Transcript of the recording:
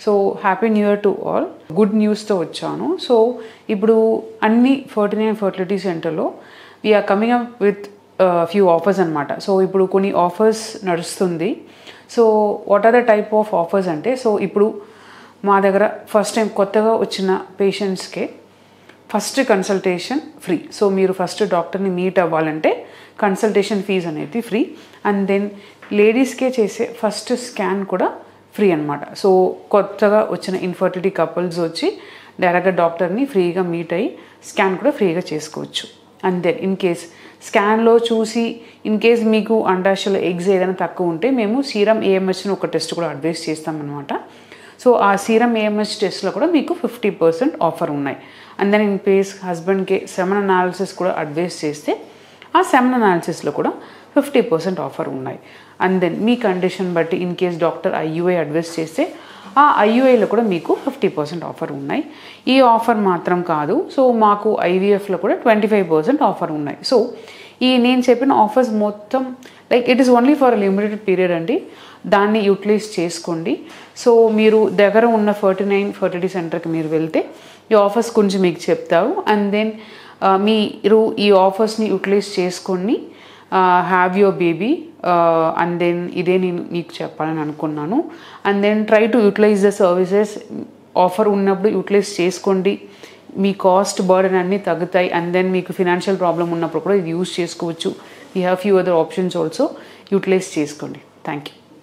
So happy new year to all. Good న్యూస్తో వచ్చాను. So ఇప్పుడు అన్ని 49 ఫర్టిలిటీ సెంటర్లో we're coming up with few offers అనమాట. సో ఇప్పుడు కొన్ని ఆఫర్స్ నడుస్తుంది. So what are the type of offers అంటే, సో ఇప్పుడు మా దగ్గర ఫస్ట్ టైం కొత్తగా వచ్చిన పేషెంట్స్కే ఫస్ట్ కన్సల్టేషన్ ఫ్రీ. సో మీరు ఫస్ట్ డాక్టర్ని మీట్ అవ్వాలంటే కన్సల్టేషన్ ఫీజు అనేది ఫ్రీ. అండ్ దెన్ లేడీస్కే చేసే ఫస్ట్ స్కాన్ కూడా ఫ్రీ అనమాట. సో కొత్తగా వచ్చిన ఇన్ఫర్టిలిటీ కపుల్స్ వచ్చి డైరెక్ట్గా డాక్టర్ని ఫ్రీగా మీట్ అయ్యి స్కాన్ కూడా ఫ్రీగా చేసుకోవచ్చు. అండ్ దెన్ ఇన్ కేస్ స్కాన్లో చూసి ఇన్ కేస్ మీకు అండాశయాల ఎగ్స్ ఏదైనా తక్కువ ఉంటే మేము సీరం ఏఎంహెచ్ని ఒక టెస్ట్ కూడా అడ్వైస్ చేస్తామన్నమాట. సో ఆ సీరం ఏఎంహెచ్ టెస్ట్లో కూడా మీకు 50% ఆఫర్ ఉన్నాయి. అండ్ దెన్ ఇన్ కేస్ హస్బెండ్కి సెమన్ అనాలిసిస్ కూడా అడ్వైస్ చేస్తే ఆ సెమన్ అనాలిసిస్లో కూడా 50% ఆఫర్ ఉన్నాయి. అండ్ దెన్ మీ కండిషన్ బట్టి in case doctor IUI advice చేస్తే ఆ ఐయుఐలో కూడా మీకు 50% ఆఫర్ ఉన్నాయి. ఈ ఆఫర్ మాత్రం కాదు, సో మాకు ఐవీఎఫ్లో కూడా 25% ఆఫర్ ఉన్నాయి. సో ఈ నేను చెప్పిన ఆఫర్స్ మొత్తం like it is only for limited period అండి. దాన్ని యూటిలైజ్ చేసుకోండి. సో మీరు దగ్గర ఉన్న 49 ఫర్టిలిటీ సెంటర్కి మీరు వెళ్తే ఈ ఆఫర్స్ గురించి మీకు చెప్తారు. అండ్ దెన్ మీరు ఈ ఆఫర్స్ని యూటిలైజ్ చేసుకొని have your baby. And then ఇదే నేను మీకు చెప్పాలని అనుకున్నాను. And then try to utilise the services. Offer ఉన్నప్పుడు యూటిలైజ్ చేసుకోండి. మీ కాస్ట్ బర్డెన్ అన్నీ తగ్గుతాయి. అండ్ దెన్ మీకు ఫినాన్షియల్ ప్రాబ్లం ఉన్నప్పుడు కూడా ఇది యూజ్ చేసుకోవచ్చు. We have few other options also. Utilise చేసుకోండి. Thank you.